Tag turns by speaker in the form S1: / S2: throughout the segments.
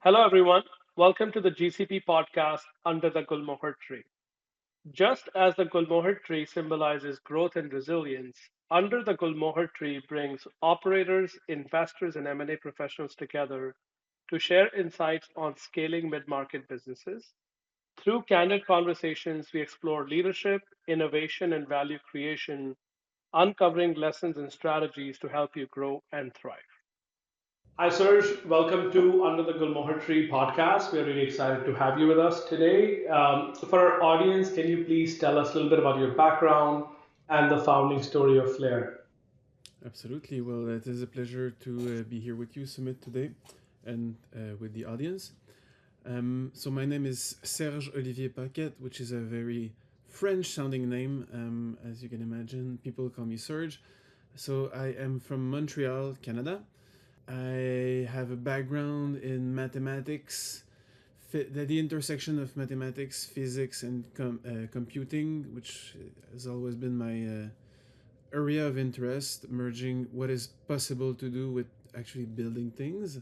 S1: Hello, everyone. Welcome to the GCP podcast Under the Gulmohar Tree. Just as the Gulmohar Tree symbolizes growth and resilience, Under the Gulmohar Tree brings operators, investors, and M&A professionals together to share insights on scaling mid-market businesses. Through candid conversations, we explore leadership, innovation, and value creation, uncovering lessons and strategies to help you grow and thrive. Hi, Serge. Welcome to Under the Gulmohar Tree podcast. We're really excited to have you with us today. For our audience, can you please tell us a little bit about your background and the founding story of Flair?
S2: Absolutely. Well, it is a pleasure to be here with you, Sumit, today and with the audience. So, my name is Serge Olivier Paquette, which is a very French sounding name. As you can imagine, people call me Serge. So, I am from Montreal, Canada. I have a background in mathematics, the intersection of mathematics, physics, and computing, which has always been my area of interest, merging what is possible to do with actually building things.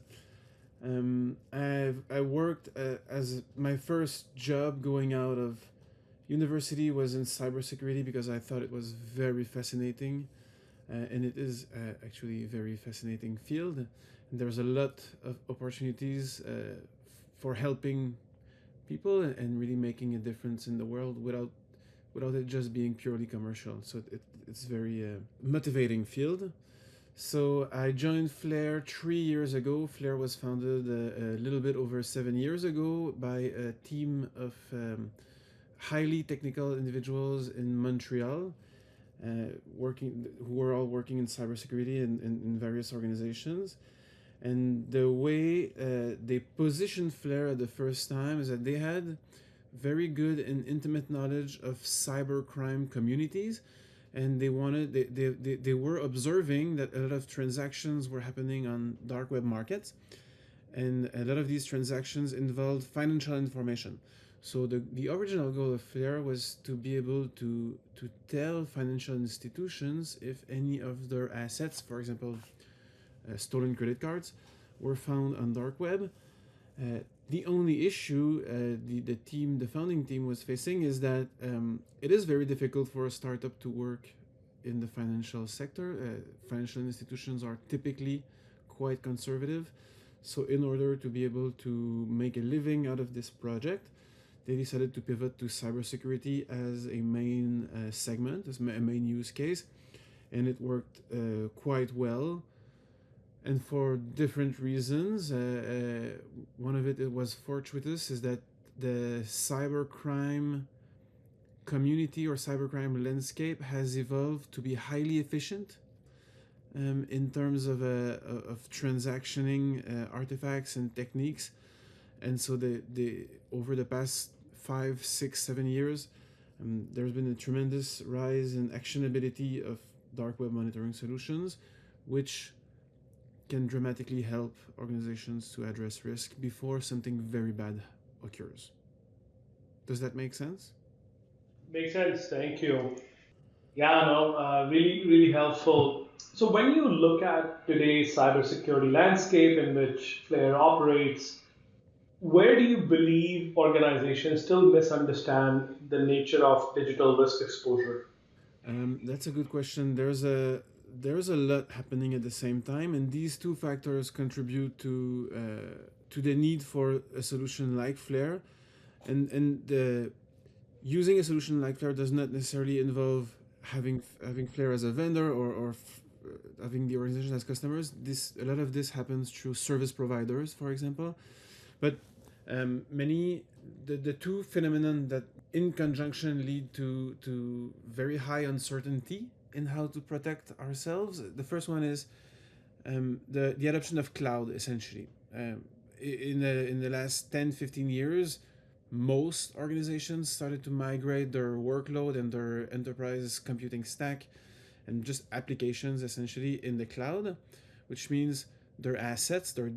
S2: I worked as my first job going out of university was in cybersecurity because I thought it was very fascinating, and it is actually a very fascinating field. And there's a lot of opportunities for helping people and really making a difference in the world without it just being purely commercial. So it's very motivating field. So I joined Flair 3 years ago. Flair was founded a little bit over 7 years ago by a team of highly technical individuals in Montreal, who were all working in cybersecurity in various organizations. And the way they positioned Flair at the first time is that they had very good and intimate knowledge of cybercrime communities, and they were observing that a lot of transactions were happening on dark web markets, and a lot of these transactions involved financial information. So the original goal of Flair was to be able to tell financial institutions if any of their assets, for example, stolen credit cards, were found on dark web. The only issue the founding team was facing is that it is very difficult for a startup to work in the financial sector. Financial institutions are typically quite conservative. So in order to be able to make a living out of this project, they decided to pivot to cybersecurity as a main segment, as a main use case, and it worked quite well, and for different reasons. One of it was fortuitous, is that the cybercrime community or cybercrime landscape has evolved to be highly efficient in terms of transactioning artifacts and techniques. And so over the past 5, 6, 7 years, there's been a tremendous rise in actionability of dark web monitoring solutions, which can dramatically help organizations to address risk before something very bad occurs. Does that make sense?
S1: Makes sense. Thank you. Yeah, no, really helpful. So when you look at today's cybersecurity landscape in which Flair operates, where do you believe organizations still misunderstand the nature of digital risk exposure?
S2: That's a good question. There's a lot happening at the same time, and these two factors contribute to the need for a solution like Flare, and using a solution like Flare does not necessarily involve having Flare as a vendor or having the organization as customers. A lot of this happens through service providers, for example, but many the two phenomenon that in conjunction lead to very high uncertainty in how to protect ourselves. The first one is the adoption of cloud, essentially. In the last 10, 15 years, most organizations started to migrate their workload and their enterprise computing stack and just applications essentially in the cloud, which means their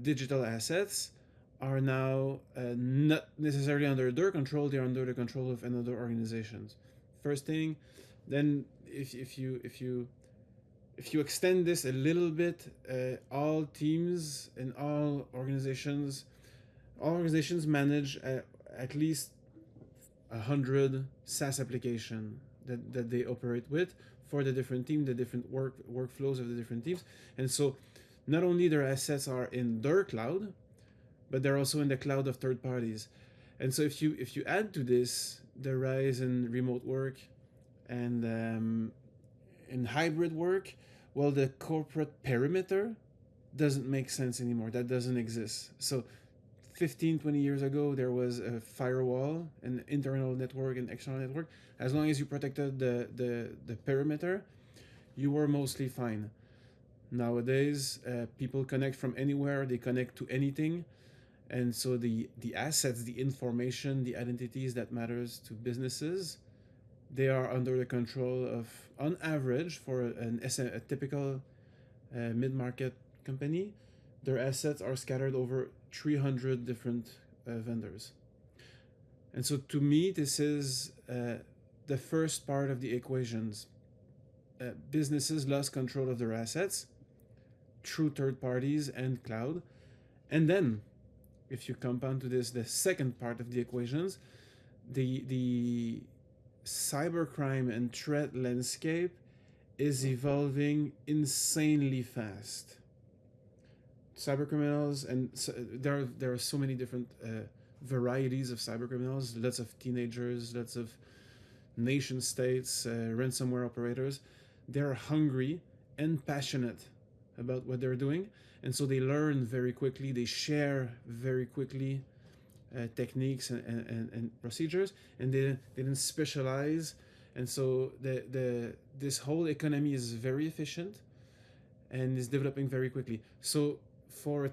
S2: digital assets, are now not necessarily under their control; they're under the control of another organizations. First thing, then if you extend this a little bit, all teams and all organizations all organizations manage at least 100 SaaS application that they operate with for the different team, the different workflows of the different teams. And so not only their assets are in their cloud, but they're also in the cloud of third parties. And so if you add to this the rise in remote work and in hybrid work, well, the corporate perimeter doesn't make sense anymore. That doesn't exist. So 15, 20 years ago, there was a firewall, an internal network, and external network. As long as you protected the perimeter, you were mostly fine. Nowadays, people connect from anywhere, they connect to anything. And so the assets, the information, the identities that matters to businesses, they are under the control of, on average, for a typical mid-market company, their assets are scattered over 300 different vendors. And so to me, this is the first part of the equations. Businesses lost control of their assets through third parties and cloud. And then, if you compound to this the second part of the equations, the cybercrime and threat landscape is evolving insanely fast. Cybercriminals, and so, there are so many different varieties of cybercriminals. Lots of teenagers, lots of nation states, ransomware operators. They're hungry and passionate about what they're doing, and so they learn very quickly. They share very quickly techniques and procedures, and they then specialize. And so this whole economy is very efficient and is developing very quickly. So for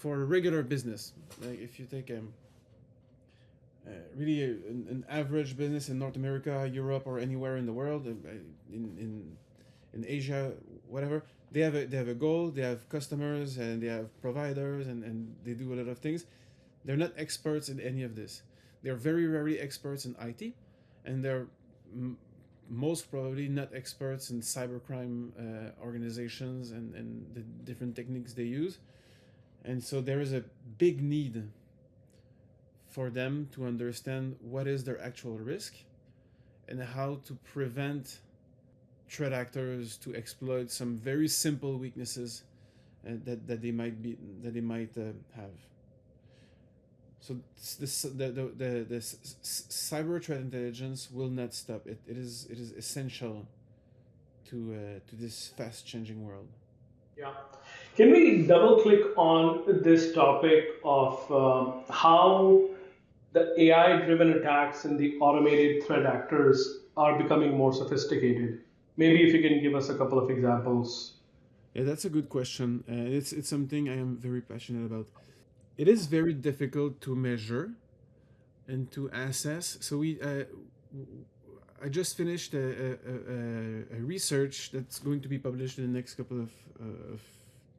S2: a regular business, like if you take really an average business in North America, Europe, or anywhere in the world, in Asia, whatever, they have a goal, they have customers, and they have providers, and they do a lot of things. They're not experts in any of this. They're very rarely experts in IT, and they're most probably not experts in cybercrime organizations and the different techniques they use. And so there is a big need for them to understand what is their actual risk and how to prevent threat actors to exploit some very simple weaknesses that they might have. So the cyber threat intelligence will not stop. It is essential to this fast changing world.
S1: Yeah. Can we double click on this topic of how the AI driven attacks and the automated threat actors are becoming more sophisticated? Maybe if you can give us a couple of examples.
S2: Yeah, that's a good question. It's something I am very passionate about. It is very difficult to measure and to assess. So I just finished a research that's going to be published in the next couple of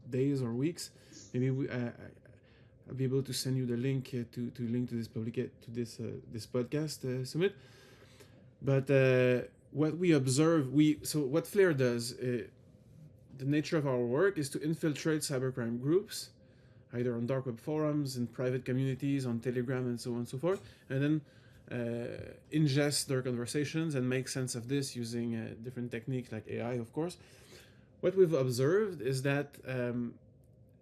S2: days or weeks. Maybe I'll be able to send you the link to link to this podcast summit. But what we observe, what Flare does, the nature of our work is to infiltrate cybercrime groups, either on dark web forums, in private communities, on Telegram, and so on and so forth, and then ingest their conversations and make sense of this using different techniques like AI, of course. What we've observed is that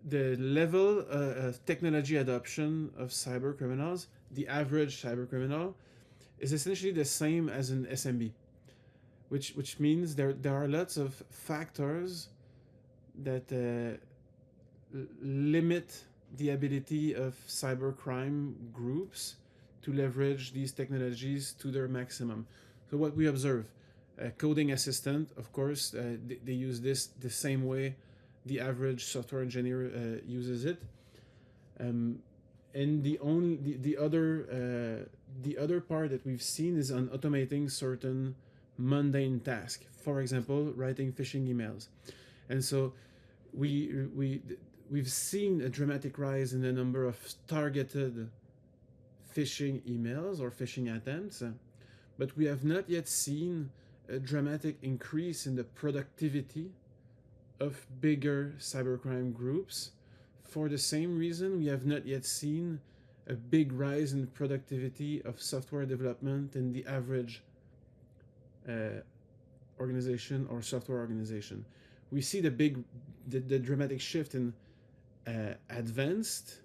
S2: the level of technology adoption of cyber criminals, the average cyber criminal, is essentially the same as an SMB, which means there are lots of factors that limit the ability of cybercrime groups to leverage these technologies to their maximum. So what we observe, coding assistant, of course, they use this the same way the average software engineer uses it. And the other part that we've seen is on automating certain mundane tasks. For example, writing phishing emails. And so we've seen a dramatic rise in the number of targeted phishing emails or phishing attempts, but we have not yet seen a dramatic increase in the productivity of bigger cybercrime groups. For the same reason, we have not yet seen a big rise in productivity of software development in the average uh, organization or software organization. We see the dramatic shift in advanced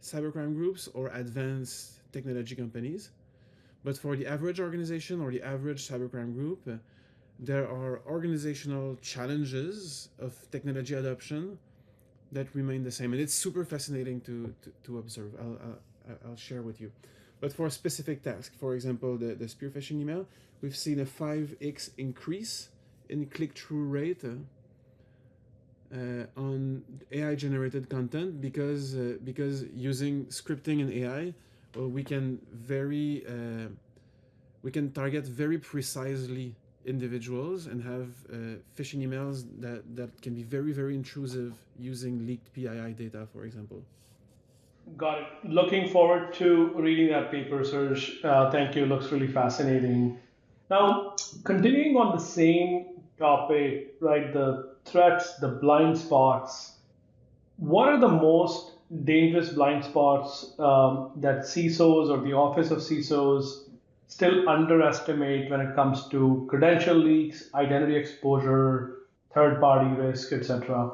S2: cybercrime groups or advanced technology companies. But for the average organization or the average cybercrime group, there are organizational challenges of technology adoption that remain the same. And it's super fascinating to observe. I'll share with you. But for a specific task, for example, the spear phishing email, we've seen a 5x increase in click-through rate on AI generated content because using scripting and AI, we can target very precisely individuals and have phishing emails that can be very intrusive using leaked PII data, for example.
S1: Got it. Looking forward to reading that paper, Serge. Thank you. Looks really fascinating. Now, continuing on the same topic, right? The threats, the blind spots. What are the most dangerous blind spots that CISOs or the Office of CISOs still underestimate when it comes to credential leaks, identity exposure, third party risk, etc.?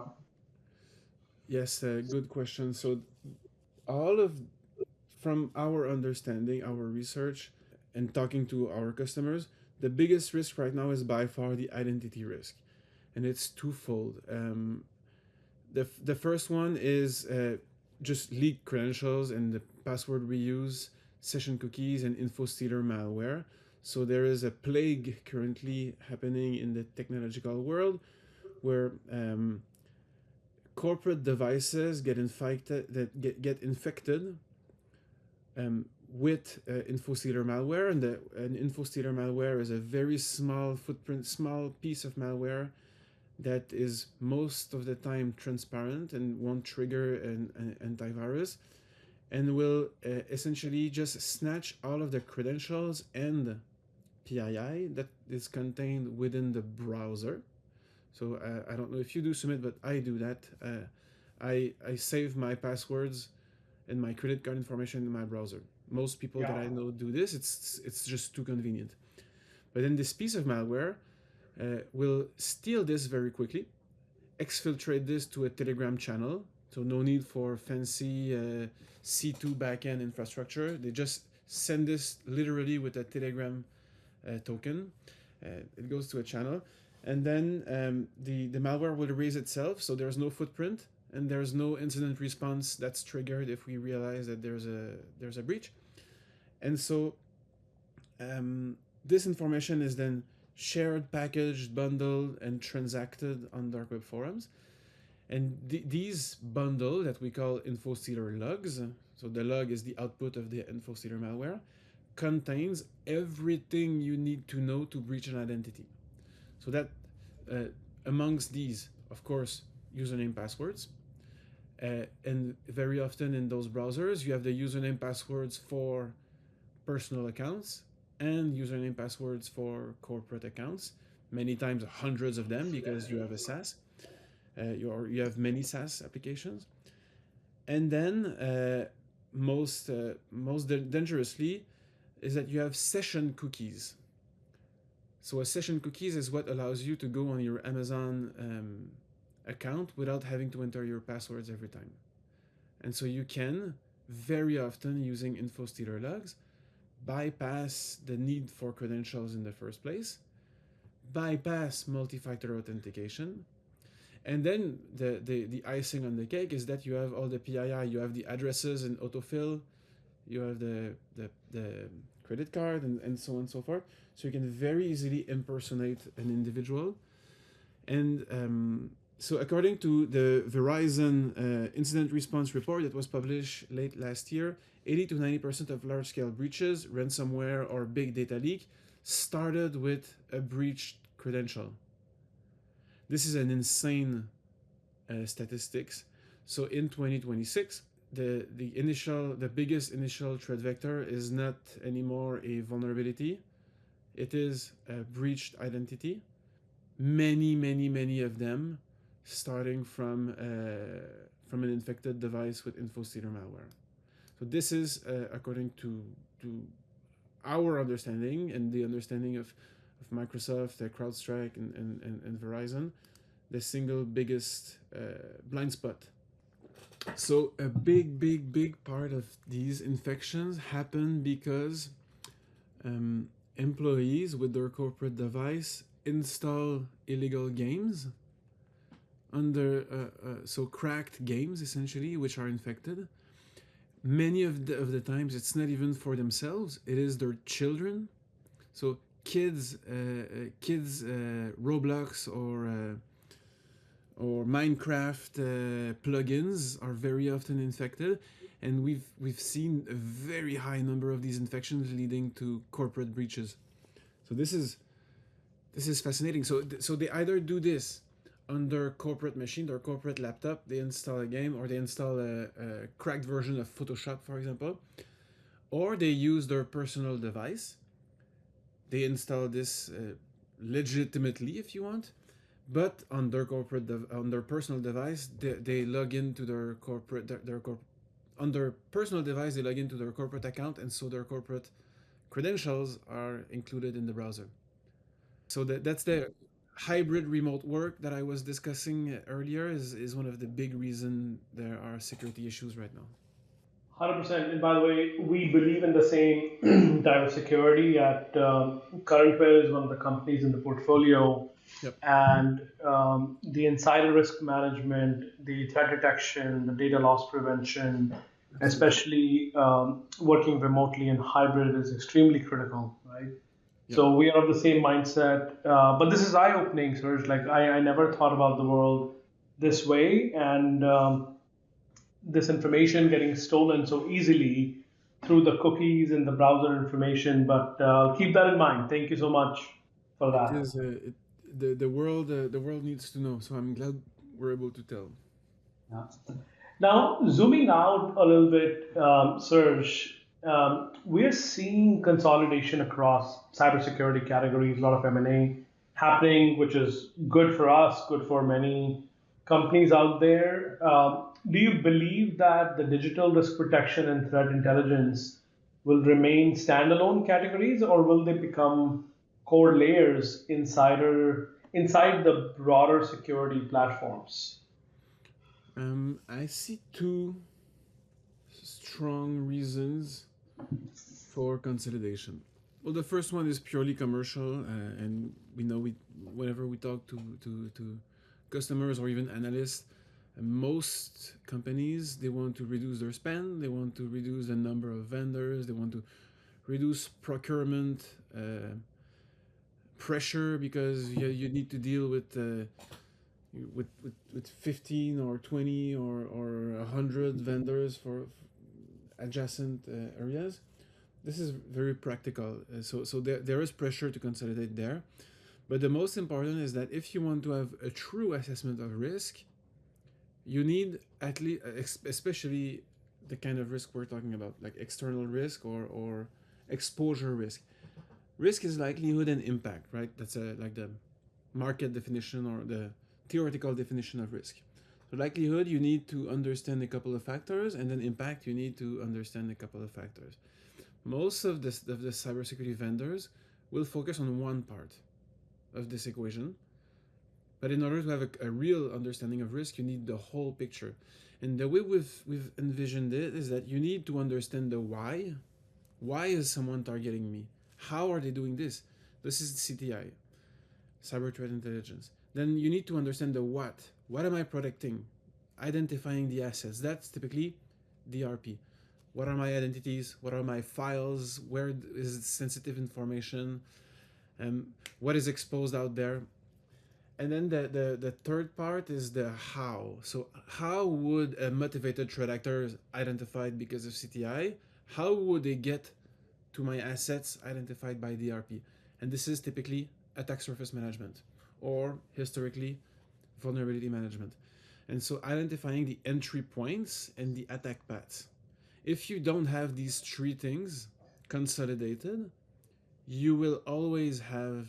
S2: Yes, good question. So all of from our understanding, our research, and talking to our customers, the biggest risk right now is by far the identity risk, and it's twofold. The first one is just leaked credentials and the password reuse, session cookies, and info stealer malware. So there is a plague currently happening in the technological world where corporate devices get infected get infected with info stealer malware, and info stealer malware is a very small footprint, small piece of malware that is most of the time transparent and won't trigger an antivirus, and will essentially just snatch all of the credentials and PII that is contained within the browser. So I don't know if you do, Sumit, but I do that. I save my passwords and my credit card information in my browser. Most people that
S1: Yeah.
S2: I know do this. It's just too convenient. But then this piece of malware will steal this very quickly, exfiltrate this to a Telegram channel. So no need for fancy C2 backend infrastructure. They just send this literally with a Telegram token. It goes to a channel, and then the malware will erase itself. So there's no footprint, and there's no incident response that's triggered if we realize that there's a breach. And so this information is then shared, packaged, bundled, and transacted on dark web forums. And these bundle that we call infostealer logs, so the log is the output of the infostealer malware, contains everything you need to know to breach an identity. So that amongst these, of course, username passwords, and very often in those browsers, you have the username passwords for personal accounts and username passwords for corporate accounts. Many times, hundreds of them because you have a SaaS. You have many SaaS applications, and then most dangerously is that you have session cookies. So a session cookies is what allows you to go on your Amazon account without having to enter your passwords every time. And so you can very often, using infostealer logs, bypass the need for credentials in the first place, bypass multi-factor authentication, and then the icing on the cake is that you have all the PII, you have the addresses and autofill, you have the credit card, and so on and so forth. So you can very easily impersonate an individual. And so according to the Verizon incident response report that was published late last year, 80 to 90% of large-scale breaches, ransomware, or big data leak started with a breached credential. This is an insane statistics. So in 2026, the biggest initial threat vector is not anymore a vulnerability. It is a breached identity. Many of them starting from an infected device with infostealer malware. So this is according to our understanding and the understanding of Microsoft, CrowdStrike, and Verizon, the single biggest blind spot. So a big part of these infections happen because um, employees with their corporate device install illegal games under so cracked games essentially, which are infected. Many of the times it's not even for themselves; it is their children. So kids Roblox or Minecraft plugins are very often infected, and we've seen a very high number of these infections leading to corporate breaches. So this is fascinating. So they either do this on their corporate machine, their corporate laptop, they install a game or they install a cracked version of Photoshop, for example, or they use their personal device. They install this legitimately, if you want, but on their on their personal device, they log into their corporate on their personal device they log into their corporate account, and so their corporate credentials are included in the browser. So that's the hybrid remote work that I was discussing earlier is one of the big reason there are security issues right now.
S1: 100%. And by the way, we believe in the same type of security at Currentware is one of the companies in the portfolio,
S2: Yep.
S1: and the insider risk management, the threat detection, the data loss prevention,
S2: Absolutely.
S1: especially working remotely and hybrid is extremely critical, right?
S2: Yep.
S1: So we are of the same mindset. But this is eye-opening, Serge. Like I never thought about the world this way, and this information getting stolen so easily through the cookies and the browser information. But I'll keep that in mind. Thank you so much for
S2: It
S1: that.
S2: is the world needs to know. So I'm glad we're able to tell.
S1: Yeah. Now, zooming out a little bit, Serge, we're seeing consolidation across cybersecurity categories, a lot of M&A happening, which is good for us, good for many companies out there. Do you believe that the digital risk protection and threat intelligence will remain standalone categories, or will they become core layers inside the broader security platforms?
S2: I see two strong reasons for consolidation. Well, the first one is purely commercial, and we know whenever we talk to customers or even analysts, most companies they want to reduce their spend, they want to reduce the number of vendors, they want to reduce procurement pressure because you need to deal with 15 or 20 or 100 vendors for adjacent areas. This is very practical. So there is pressure to consolidate there. But the most important is that if you want to have a true assessment of risk, you need at least, especially the kind of risk we're talking about, like external risk or exposure risk. Risk is likelihood and impact, right? That's like the market definition or the theoretical definition of risk. So likelihood, you need to understand a couple of factors, and then impact, you need to understand a couple of factors. Most of the cybersecurity vendors will focus on one part of this equation, but in order to have a real understanding of risk, you need the whole picture. And the way we've envisioned it is that you need to understand the why. Why is someone targeting me? How are they doing this? This is CTI, cyber threat intelligence. Then you need to understand the what. What am I protecting? Identifying the assets. That's typically DRP. What are my identities? What are my files? Where is sensitive information? What is exposed out there? And then the third part is the how. So how would a motivated threat actor identified because of CTI, how would they get to my assets identified by DRP? And this is typically attack surface management or historically vulnerability management. And so identifying the entry points and the attack paths. If you don't have these three things consolidated, you will always have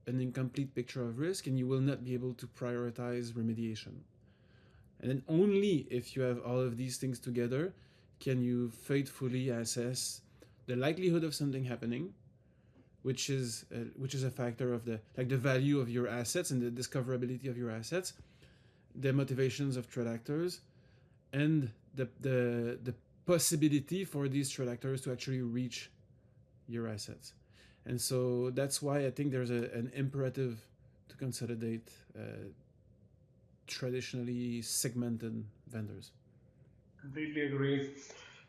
S2: an incomplete picture of risk and you will not be able to prioritize remediation. And then only if you have all of these things together can you faithfully assess the likelihood of something happening, which is a factor of the like the value of your assets and the discoverability of your assets, the motivations of threat actors, and the possibility for these threat actors to actually reach your assets. And so that's why I think there's an imperative to consolidate traditionally segmented vendors.
S1: Completely agree.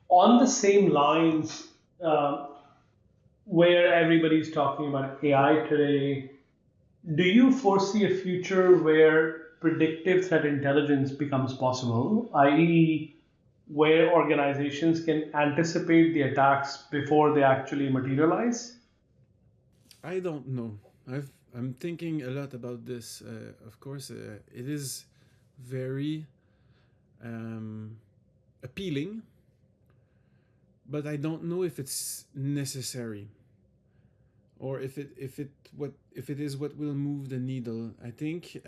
S1: On the same lines, uh, where everybody's talking about AI today, do you foresee a future where predictive threat intelligence becomes possible, i.e., where organizations can anticipate the attacks before they actually materialize?
S2: I don't know. I'm thinking a lot about this. Of course, it is very um, appealing, but I don't know if it's necessary or if it is what will move the needle. I think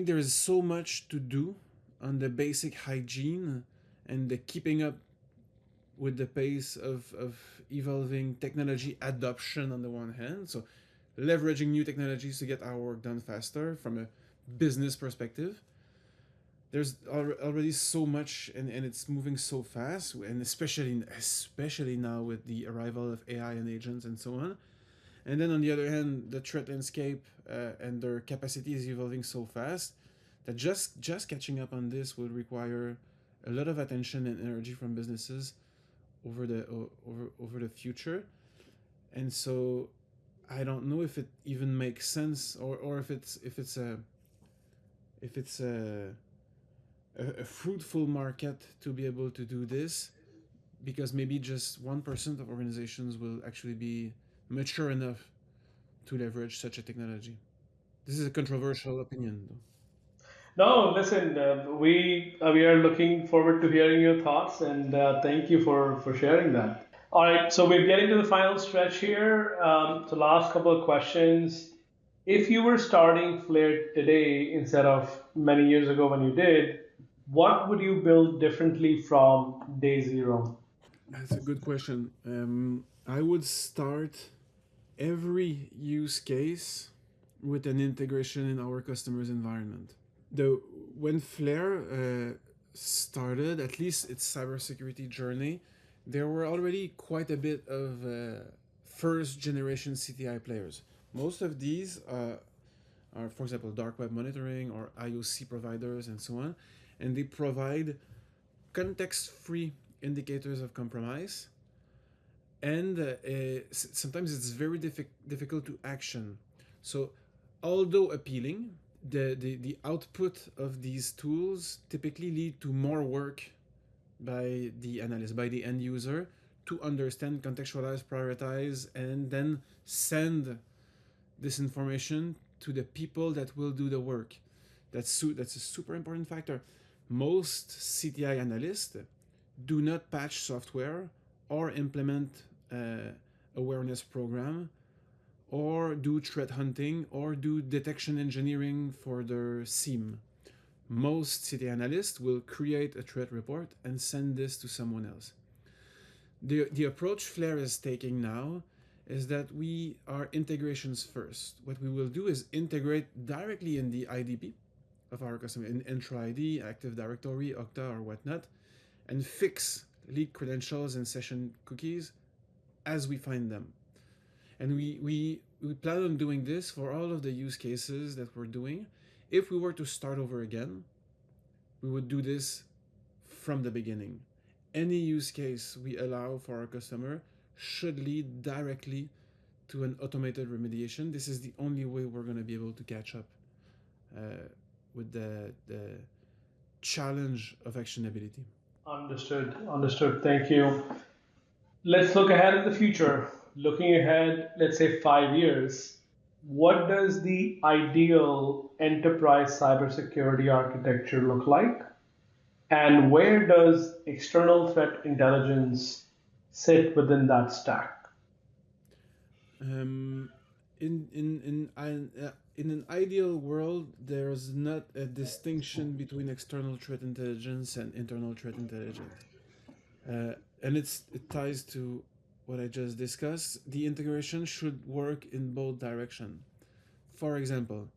S2: there is so much to do on the basic hygiene and the keeping up with the pace of evolving technology adoption on the one hand. So leveraging new technologies to get our work done faster from a business perspective. There's already so much, and it's moving so fast, and especially now with the arrival of AI and agents and so on. And then on the other hand, the threat landscape and their capacity is evolving so fast that just catching up on this will require a lot of attention and energy from businesses over the future. And so I don't know if it even makes sense, or if it's a fruitful market to be able to do this, because maybe just 1% of organizations will actually be mature enough to leverage such a technology. This is a controversial opinion, though.
S1: No, listen, we are looking forward to hearing your thoughts, and thank you for sharing that. All right, so we're getting to the final stretch here. So, last couple of questions. If you were starting Flare today instead of many years ago when you did, what would you build differently from day zero?
S2: That's a good question. I would start every use case with an integration in our customer's environment. The When Flare started, at least its cybersecurity journey, there were already quite a bit of first generation CTI players. Most of these are, for example, dark web monitoring or IOC providers and so on, and they provide context free indicators of compromise. And sometimes it's very difficult to action. So, although appealing, the output of these tools typically lead to more work by the analyst, by the end user, to understand, contextualize, prioritize, and then send this information to the people that will do the work. That's a super important factor. Most CTI analysts do not patch software or implement awareness program or do threat hunting or do detection engineering for their SIEM. Most city analysts will create a threat report and send this to someone else. The approach Flare is taking now is that we are integrations first. What we will do is integrate directly in the IDP of our customer, in Entra ID, Active Directory, Okta, or whatnot, and fix leak credentials and session cookies as we find them. And we plan on doing this for all of the use cases that we're doing. If we were to start over again, we would do this from the beginning. Any use case we allow for our customer should lead directly to an automated remediation. This is the only way we're going to be able to catch up uh, with the challenge of actionability.
S1: Understood. Understood. Thank you. Let's look ahead in the future. Looking ahead, let's say 5 years, what does the ideal enterprise cybersecurity architecture look like? And where does external threat intelligence sit within that stack?
S2: Um, in in in in an ideal world, there's not a distinction between external threat intelligence and internal threat intelligence. Uh, and it ties to what I just discussed. The integration should work in both directions. For example,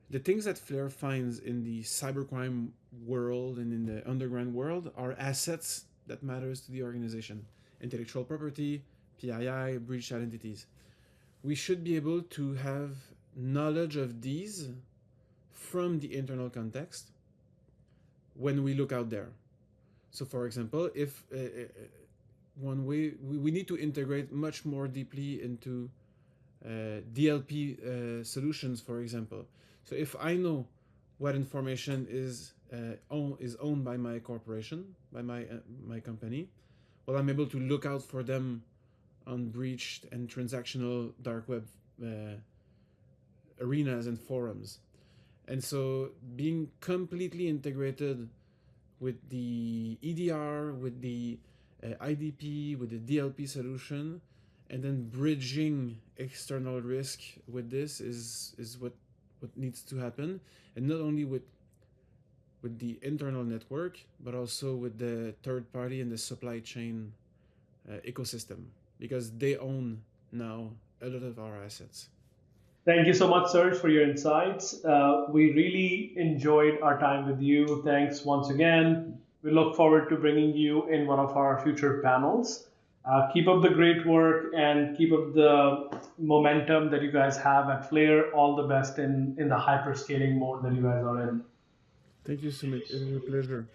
S2: the things that Flare finds in the cybercrime world and in the underground world are assets that matters to the organization. Intellectual property, PII, breach identities. We should be able to have knowledge of these from the internal context when we look out there. So, for example, if one way we need to integrate much more deeply into DLP solutions, for example. So, if I know what information is owned by my corporation, by my company, well, I'm able to look out for them on breached and transactional dark web uh, arenas and forums. And so being completely integrated with the EDR, with the IDP, with the DLP solution, and then bridging external risk with this is what needs to happen, and not only with the internal network, but also with the third party and the supply chain ecosystem, because they own now a lot of our assets.
S1: Thank you so much, Serge, for your insights. We really enjoyed our time with you. Thanks once again. We look forward to bringing you in one of our future panels. Keep up the great work and keep up the momentum that you guys have at Flare. All the best in the hyperscaling mode that you guys are in.
S2: Thank you, Sumit. It was a pleasure.